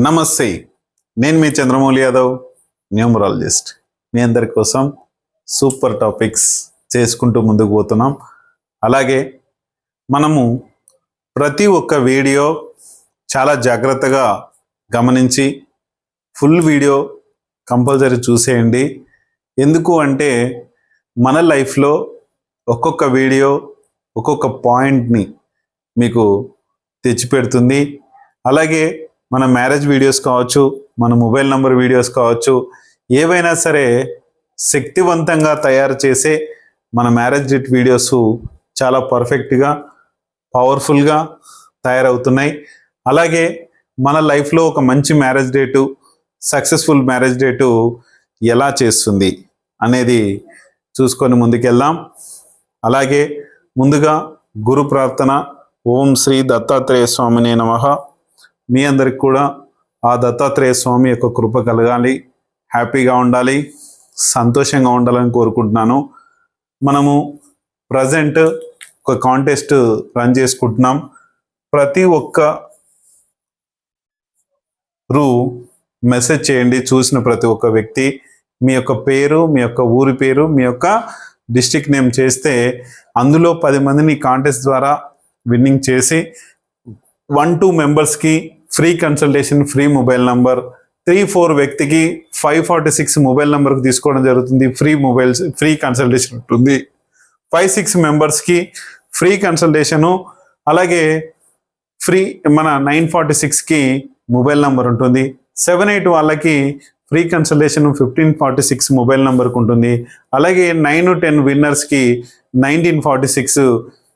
నమస్తే, నేను మీ చంద్రమౌళి యాదవ్, న్యూమరాలజిస్ట్. మీ అందరి కోసం సూపర్ టాపిక్స్ చేసుకుంటూ ముందుకు పోతున్నాం. అలాగే మనము ప్రతి ఒక్క వీడియో చాలా జాగ్రత్తగా గమనించి ఫుల్ వీడియో కంపల్సరీ చూసేయండి. ఎందుకు అంటే మన లైఫ్లో ఒక్కొక్క వీడియో ఒక్కొక్క పాయింట్ని మీకు తెచ్చిపెడుతుంది. అలాగే మన మ్యారేజ్ వీడియోస్ కావచ్చు, మన మొబైల్ నంబర్ వీడియోస్ కావచ్చు, ఏవైనా సరే శక్తివంతంగా తయారు చేసే మన మ్యారేజ్ డేట్ వీడియోస్ చాలా పర్ఫెక్ట్గా పవర్ఫుల్గా తయారవుతున్నాయి. అలాగే మన లైఫ్లో ఒక మంచి marriage date, successful marriage date ఎలా చేస్తుంది అనేది చూసుకొని ముందుకెళ్దాం. అలాగే ముందుగా గురు ప్రార్థన. ఓం శ్రీ దత్తాత్రేయ స్వామినే నమః. మీ అందరికి కూడా ఆ దత్తాత్రేయ స్వామి యొక్క కృప కలగాలి, హ్యాపీగా ఉండాలి, సంతోషంగా ఉండాలని కోరుకుంటున్నాను. మనము ప్రజెంట్ ఒక కాంటెస్ట్ రన్ చేసుకుంటున్నాం. ప్రతి ఒక్కరు మెసేజ్ చేయండి. చూసిన ప్రతి ఒక్క వ్యక్తి మీ యొక్క పేరు, మీ యొక్క ఊరి పేరు, మీ యొక్క డిస్ట్రిక్ట్ నేమ్ చేస్తే అందులో 10 మందిని కాంటెస్ట్ ద్వారా విన్నింగ్ చేసి 1-2 మెంబర్స్కి free consultation, free mobile number, 3-4 వ్యక్తికి 546 మొబైల్ నంబర్కి తీసుకోవడం జరుగుతుంది. ఫ్రీ కన్సల్టేషన్ ఉంటుంది. 5-6 మెంబర్స్కి ఫ్రీ కన్సల్టేషను, అలాగే ఫ్రీ మన 946కి మొబైల్ నంబర్ ఉంటుంది. 7-8 వాళ్ళకి ఫ్రీ కన్సల్టేషన్ 1546 మొబైల్ నంబర్కి ఉంటుంది. అలాగే 9-10 విన్నర్స్కి 1946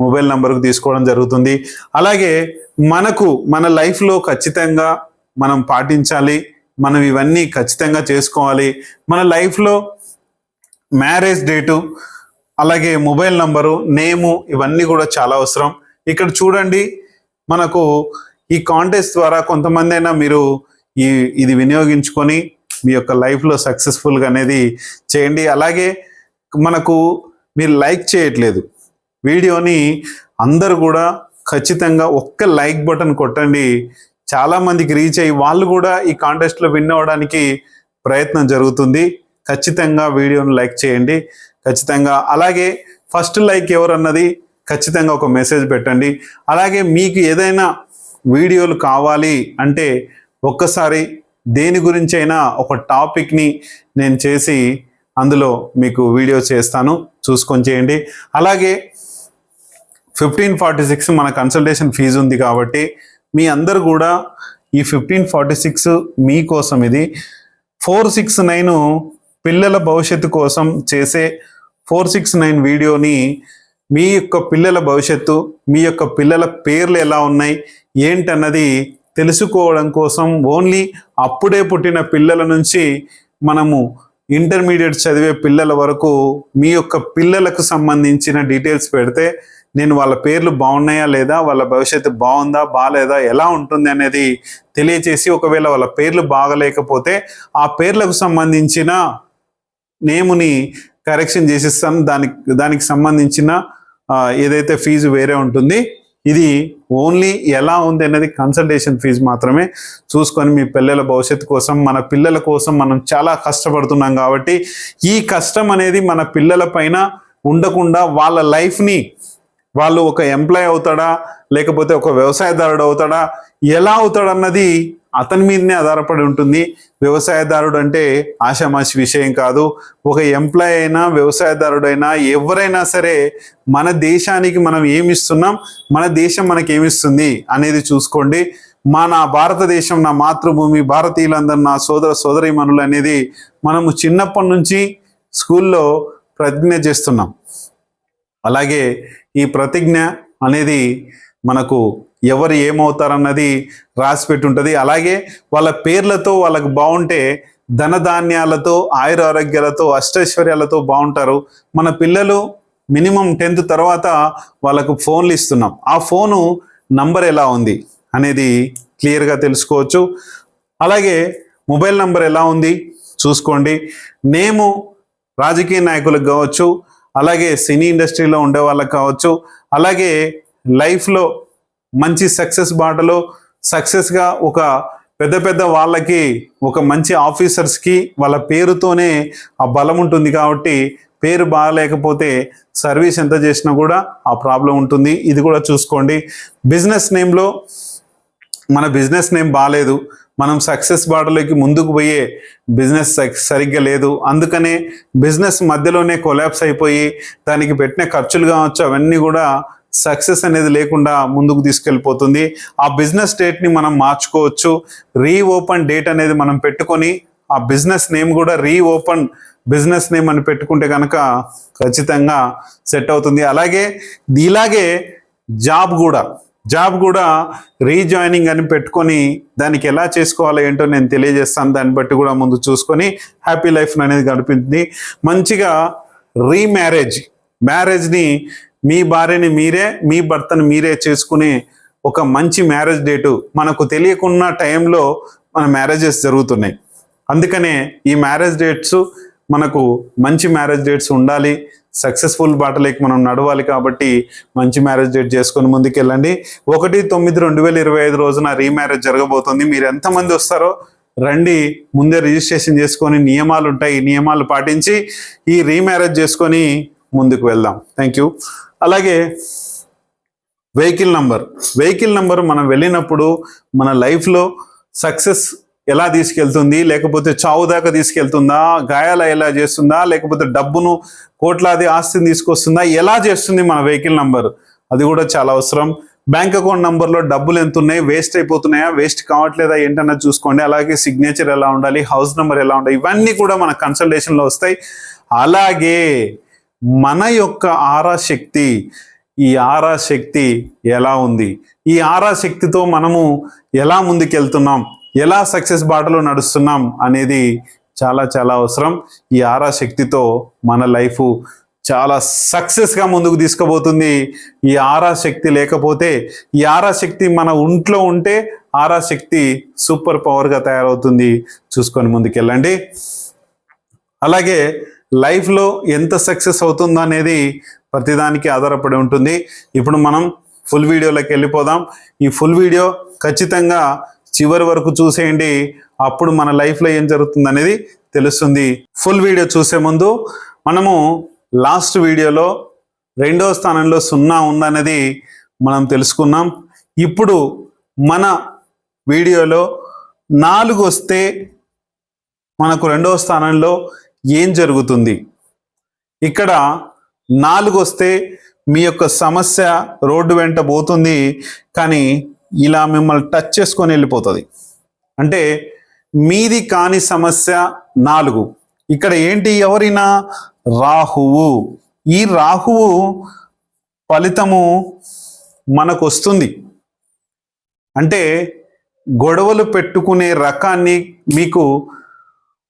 మొబైల్ నంబర్కి తీసుకోవడం జరుగుతుంది. అలాగే మన లైఫ్లో ఖచ్చితంగా మనం పాటించాలి, మనం ఇవన్నీ ఖచ్చితంగా చేసుకోవాలి. మన లైఫ్లో మ్యారేజ్ డేటు, అలాగే మొబైల్ నంబరు, నేము, ఇవన్నీ కూడా చాలా అవసరం. ఇక్కడ చూడండి, మనకు ఈ కాంటెస్ట్ ద్వారా కొంతమంది అయినా మీరు ఇది వినియోగించుకొని మీ యొక్క లైఫ్లో సక్సెస్ఫుల్గా అనేది చేయండి. అలాగే మనకు మీరు లైక్ చేయట్లేదు వీడియోని, అందరూ కూడా ఖచ్చితంగా ఒక్క లైక్ బటన్ కొట్టండి. చాలామందికి రీచ్ అయ్యి వాళ్ళు కూడా ఈ కాంటెస్ట్లో విన్ అవ్వడానికి ప్రయత్నం జరుగుతుంది. ఖచ్చితంగా వీడియోని లైక్ చేయండి ఖచ్చితంగా. అలాగే ఫస్ట్ లైక్ ఎవరన్నది ఖచ్చితంగా ఒక మెసేజ్ పెట్టండి. అలాగే మీకు ఏదైనా వీడియోలు కావాలి అంటే ఒక్కసారి దేని గురించి అయినా ఒక టాపిక్ని నేను చేసి అందులో మీకు వీడియో చేస్తాను, చూసుకొని చేయండి. అలాగే 1546 మన కన్సల్టేషన్ ఫీజు ఉంది కాబట్టి మీ అందరు కూడా ఈ 1546 మీకోసం. ఇది 469 పిల్లల భవిష్యత్తు కోసం చేసే 469 వీడియోని మీ యొక్క పిల్లల భవిష్యత్తు, మీ యొక్క పిల్లల పేర్లు ఎలా ఉన్నాయి ఏంటన్నది తెలుసుకోవడం కోసం, ఓన్లీ అప్పుడే పుట్టిన పిల్లల నుంచి మనము ఇంటర్మీడియట్ చదివే పిల్లల వరకు మీ యొక్క పిల్లలకు సంబంధించిన డీటెయిల్స్ పెడితే నేను వాళ్ళ పేర్లు బాగున్నాయా లేదా, వాళ్ళ భవిష్యత్తు బాగుందా బాగాలేదా, ఎలా ఉంటుంది అనేది తెలియచేసి, ఒకవేళ వాళ్ళ పేర్లు బాగలేకపోతే ఆ పేర్లకు సంబంధించిన నేముని కరెక్షన్ చేసిస్తాను. దానికి సంబంధించిన ఏదైతే ఫీజు వేరే ఉంటుంది. ఇది ఓన్లీ ఎలా ఉంది అనేది కన్సల్టేషన్ ఫీజు మాత్రమే. చూసుకొని మీ పిల్లల భవిష్యత్తు కోసం, మన పిల్లల కోసం మనం చాలా కష్టపడుతున్నాం కాబట్టి ఈ కష్టం అనేది మన పిల్లల పైన ఉండకుండా వాళ్ళ లైఫ్ని, వాళ్ళు ఒక ఎంప్లాయ్ అవుతాడా లేకపోతే ఒక వ్యవసాయదారుడు అవుతాడా, ఎలా అవుతాడన్నది అతని మీదనే ఆధారపడి ఉంటుంది. వ్యవసాయదారుడు అంటే ఆషామాషి విషయం కాదు. ఒక ఎంప్లాయ్ అయినా, వ్యవసాయదారుడైనా, ఎవరైనా సరే మన దేశానికి మనం ఏమిస్తున్నాం, మన దేశం మనకి ఏమిస్తుంది అనేది చూసుకోండి. నా భారతదేశం, నా మాతృభూమి, భారతీయులందరూ నా సోదర సోదరీమణులు అనేది మనము చిన్నప్పటి నుంచి స్కూల్లో ప్రతిజ్ఞ చేస్తున్నాం. అలాగే ఈ ప్రతిజ్ఞ అనేది మనకు ఎవరు ఏమవుతారన్నది రాసి పెట్టి ఉంటుంది. అలాగే వాళ్ళ పేర్లతో వాళ్ళకు బాగుంటే ధనధాన్యాలతో, ఆయుర ఆరోగ్యాలతో, అష్టైశ్వర్యాలతో బాగుంటారు. మన పిల్లలు మినిమం 10th తర్వాత వాళ్ళకు ఫోన్లు ఇస్తున్నాం. ఆ ఫోను నంబర్ ఎలా ఉంది అనేది క్లియర్గా తెలుసుకోవచ్చు. అలాగే మొబైల్ నంబర్ ఎలా ఉంది చూసుకోండి. నేము రాజకీయ నాయకులకు కావచ్చు, అలాగే సినీ ఇండస్ట్రీలో ఉండే వాళ్ళకి కావచ్చు, అలాగే లైఫ్లో మంచి సక్సెస్ బాటలో సక్సెస్గా ఒక పెద్ద పెద్ద వాళ్ళకి, ఒక మంచి ఆఫీసర్స్కి వాళ్ళ పేరుతోనే ఆ బలం ఉంటుంది కాబట్టి పేరు బాగాలేకపోతే సర్వీస్ ఎంత చేసినా కూడా ఆ ప్రాబ్లం ఉంటుంది. ఇది కూడా చూసుకోండి. బిజినెస్ నేమ్లో మన బిజినెస్ నేమ్ బాగాలేదు, మనం సక్సెస్ బాటలోకి ముందుకు పోయే బిజినెస్ సరిగ్గా లేదు, అందుకనే బిజినెస్ మధ్యలోనే కొలాప్స్ అయిపోయి దానికి పెట్టిన ఖర్చులు కావచ్చు అవన్నీ కూడా సక్సెస్ అనేది లేకుండా ముందుకు తీసుకెళ్ళిపోతుంది. ఆ బిజినెస్ డేట్ని మనం మార్చుకోవచ్చు. రీఓపెన్ డేట్ అనేది మనం పెట్టుకొని ఆ బిజినెస్ నేమ్ కూడా రీఓపెన్ బిజినెస్ నేమ్ అని పెట్టుకుంటే కనుక ఖచ్చితంగా సెట్ అవుతుంది. ఇలాగే జాబ్ కూడా రీజాయినింగ్ అని పెట్టుకొని దానికి ఎలా చేసుకోవాలో ఏంటో నేను తెలియజేస్తాను. దాన్ని బట్టి కూడా ముందు చూసుకొని హ్యాపీ లైఫ్ అనేది గడిపింది. మంచిగా మ్యారేజ్ని మీ భార్యని మీరే, మీ భర్తని మీరే చేసుకునే ఒక మంచి మ్యారేజ్ డేటు మనకు తెలియకున్న టైంలో మన మ్యారేజెస్ జరుగుతున్నాయి. అందుకనే ఈ మ్యారేజ్ డేట్స్ మనకు మంచి మ్యారేజ్ డేట్స్ ఉండాలి. సక్సెస్ఫుల్ బాటలోకి మనం నడవాలి కాబట్టి మంచి మ్యారేజ్ డేట్ చేసుకొని ముందుకెళ్ళండి. 1/9/2025 రోజున రీమ్యారేజ్ జరగబోతుంది. మీరు ఎంతమంది వస్తారో రండి, ముందే రిజిస్ట్రేషన్ చేసుకొని నియమాలు ఉంటాయి, ఈ నియమాలు పాటించి ఈ రీమ్యారేజ్ చేసుకొని ముందుకు వెళ్దాం. Thank you. అలాగే వెహికల్ నంబర్ మనం వెళ్ళినప్పుడు మన లైఫ్లో సక్సెస్ ఎలా తీసుకెళ్తుంది, లేకపోతే చావు దాకా తీసుకెళ్తుందా, గాయాలు ఎలా చేస్తుందా, లేకపోతే డబ్బును కోట్లాది ఆస్తిని తీసుకొస్తుందా, ఎలా చేస్తుంది మన వెహికల్ నంబర్, అది కూడా చాలా అవసరం. బ్యాంక్ అకౌంట్ నంబర్లో డబ్బులు ఎంత ఉన్నాయి, వేస్ట్ అయిపోతున్నాయా, వేస్ట్ కావట్లేదా ఏంటన్నది చూసుకోండి. అలాగే సిగ్నేచర్ ఎలా ఉండాలి, హౌస్ నెంబర్ ఎలా ఉండాలి, ఇవన్నీ కూడా మన కన్సల్టేషన్లో వస్తాయి. అలాగే మన యొక్క ఈ ఆరా శక్తి ఎలా ఉంది, ఈ ఆరా శక్తితో మనము ఎలా ముందుకెళ్తున్నాం, ఎలా సక్సెస్ బాటలో నడుస్తున్నాం అనేది చాలా చాలా అవసరం. ఈ ఆరా శక్తితో మన లైఫ్ చాలా సక్సెస్గా ముందుకు తీసుకుపోతుంది. ఈ ఆరా శక్తి లేకపోతే, ఈ ఆరా శక్తి మన ఒంట్లో ఉంటే ఆరా శక్తి సూపర్ పవర్గా తయారవుతుంది. చూసుకొని ముందుకెళ్ళండి. అలాగే లైఫ్లో ఎంత సక్సెస్ అవుతుందో అనేది ప్రతిదానికి ఆధారపడి ఉంటుంది. ఇప్పుడు మనం ఫుల్ వీడియోలోకి వెళ్ళిపోదాం. ఈ ఫుల్ వీడియో ఖచ్చితంగా చివరి వరకు చూసేయండి, అప్పుడు మన లైఫ్లో ఏం జరుగుతుంది అనేది తెలుస్తుంది. ఫుల్ వీడియో చూసే ముందు మనము లాస్ట్ వీడియోలో 2వ స్థానంలో 0 ఉందనేది మనం తెలుసుకున్నాం. ఇప్పుడు మన వీడియోలో 4 వస్తే మనకు 2వ స్థానంలో ఏం జరుగుతుంది. ఇక్కడ 4 వస్తే మీ యొక్క సమస్య రోడ్డు వెంట పోతుంది, కానీ ఇలా మిమ్మల్ని టచ్ చేసుకొని వెళ్ళిపోతుంది. అంటే మీది కాని సమస్య 4. ఇక్కడ ఏంటి, ఎవరైనా రాహువు. ఈ రాహువు ఫలితము మనకు వస్తుంది. అంటే గొడవలు పెట్టుకునే రకాన్ని, మీకు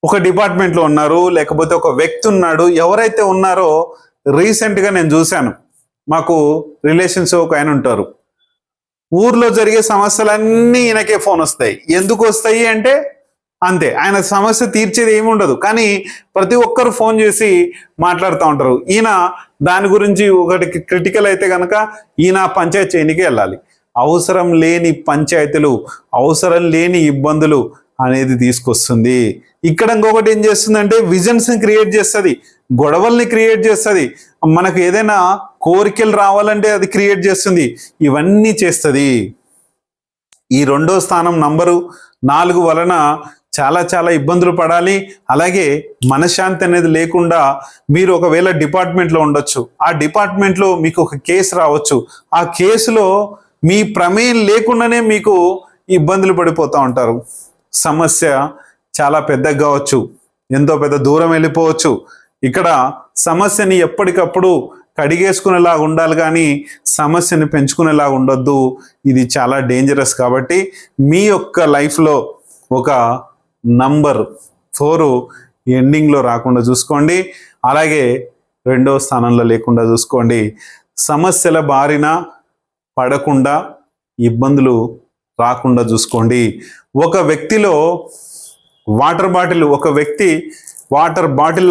ఒక డిపార్ట్మెంట్లో ఉన్నారు, లేకపోతే ఒక వ్యక్తి ఉన్నాడు, ఎవరైతే ఉన్నారో రీసెంట్గా నేను చూశాను, మాకు రిలేషన్స్ ఒక ఆయన ఉంటారు, ఊర్లో జరిగే సమస్యలన్నీ ఈయనకే ఫోన్ వస్తాయి. ఎందుకు వస్తాయి అంటే అంతే, ఆయన సమస్య తీర్చేది ఏమి ఉండదు, కానీ ప్రతి ఒక్కరు ఫోన్ చేసి మాట్లాడుతూ ఉంటారు. ఈయన దాని గురించి ఒకటి క్రిటికల్ అయితే కనుక ఈయన పంచాయతీ చేయనికి వెళ్ళాలి. అవసరం లేని పంచాయతీలు, అవసరం లేని ఇబ్బందులు అనేది తీసుకొస్తుంది. ఇక్కడ ఇంకొకటి ఏం చేస్తుందంటే విజన్స్ని క్రియేట్ చేస్తుంది, గొడవల్ని క్రియేట్ చేస్తుంది, మనకు ఏదైనా కోరికలు రావాలంటే అది క్రియేట్ చేస్తుంది, ఇవన్నీ చేస్తుంది. ఈ 2వ స్థానం నంబరు 4 వలన చాలా చాలా ఇబ్బందులు పడాలి. అలాగే మనశ్శాంతి అనేది లేకుండా మీరు ఒకవేళ డిపార్ట్మెంట్లో ఉండొచ్చు, ఆ డిపార్ట్మెంట్లో మీకు ఒక కేసు రావచ్చు, ఆ కేసులో మీ ప్రమేయం లేకుండానే మీకు ఇబ్బందులు పడిపోతూ ఉంటారు. సమస్య చాలా పెద్దగా కావచ్చు, ఎంతో పెద్ద దూరం వెళ్ళిపోవచ్చు. ఇక్కడ సమస్యని ఎప్పటికప్పుడు కడిగేసుకునేలాగా ఉండాలి, కానీ సమస్యని పెంచుకునేలాగా ఉండొద్దు. ఇది చాలా డేంజరస్. కాబట్టి మీ యొక్క లైఫ్లో ఒక నంబర్ 4 ఎండింగ్లో రాకుండా చూసుకోండి. అలాగే 2వ స్థానంలో లేకుండా చూసుకోండి. సమస్యల బారిన పడకుండా, ఇబ్బందులు రాకుండా చూసుకోండి. ఒక వ్యక్తిలో వాటర్ బాటిల్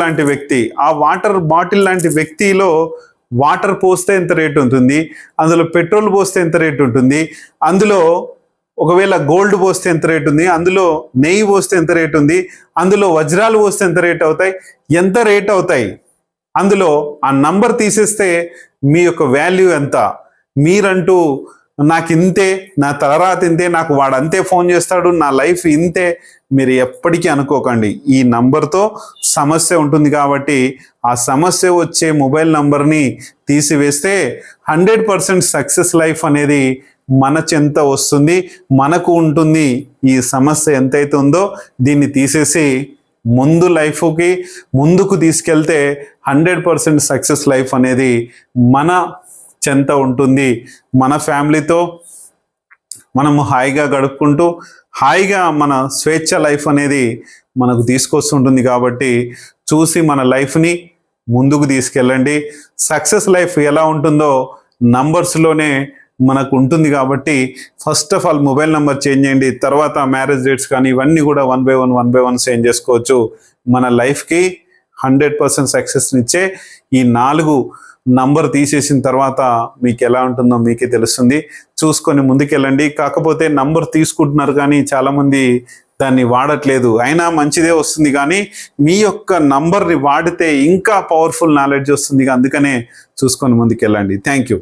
లాంటి వ్యక్తి, ఆ వాటర్ బాటిల్ లాంటి వ్యక్తిలో వాటర్ పోస్తే ఎంత రేటు ఉంటుంది, అందులో పెట్రోల్ పోస్తే ఎంత రేటు ఉంటుంది, అందులో ఒకవేళ గోల్డ్ పోస్తే ఎంత రేట్ ఉంది, అందులో నెయ్యి పోస్తే ఎంత రేట్ ఉంది, అందులో వజ్రాలు పోస్తే ఎంత రేట్ అవుతాయి, ఎంత రేట్ అవుతాయి, అందులో ఆ నంబర్ తీసేస్తే మీ యొక్క వాల్యూ ఎంత. మీరంటూ నాకు ఇంతే, నా తలరాత ఇంతే, నాకు వాడు అంతే ఫోన్ చేస్తాడు, నా లైఫ్ ఇంతే, మీరు ఎప్పటికీ అనుకోకండి. ఈ నంబర్తో సమస్య ఉంటుంది కాబట్టి ఆ సమస్య వచ్చే మొబైల్ నంబర్ని తీసివేస్తే 100% సక్సెస్ లైఫ్ అనేది మన చెంత వస్తుంది, మనకు ఉంటుంది. ఈ సమస్య ఎంతైతే ఉందో దీన్ని తీసేసి ముందు లైఫ్కి ముందుకు తీసుకెళ్తే 100% సక్సెస్ లైఫ్ అనేది మన చెంత ఉంటుంది. మన ఫ్యామిలీతో మనము హాయిగా గడుపుకుంటూ హాయిగా మన స్వేచ్ఛ లైఫ్ అనేది మనకు తీసుకొస్తుంటుంది. కాబట్టి చూసి మన లైఫ్ని ముందుకు తీసుకెళ్ళండి. సక్సెస్ లైఫ్ ఎలా ఉంటుందో నంబర్స్లోనే మనకు ఉంటుంది. కాబట్టి first of all mobile number change చేయండి, తర్వాత మ్యారేజ్ డేట్స్ కానీ ఇవన్నీ కూడా 1 by 1 చేంజ్ చేసుకోవచ్చు. మన లైఫ్కి 100% సక్సెస్నిచ్చే ఈ 4 నంబర్ తీసేసిన తర్వాత మీకు ఎలా ఉంటుందో మీకే తెలుస్తుంది. చూసుకొని ముందుకెళ్ళండి. కాకపోతే నంబర్ తీసుకుంటున్నారు కానీ చాలామంది దాన్ని వాడట్లేదు, అయినా మంచిదే వస్తుంది. కానీ మీ యొక్క నంబర్ని వాడితే ఇంకా పవర్ఫుల్ నాలెడ్జ్ వస్తుంది. అందుకనే చూసుకొని ముందుకెళ్ళండి. Thank you.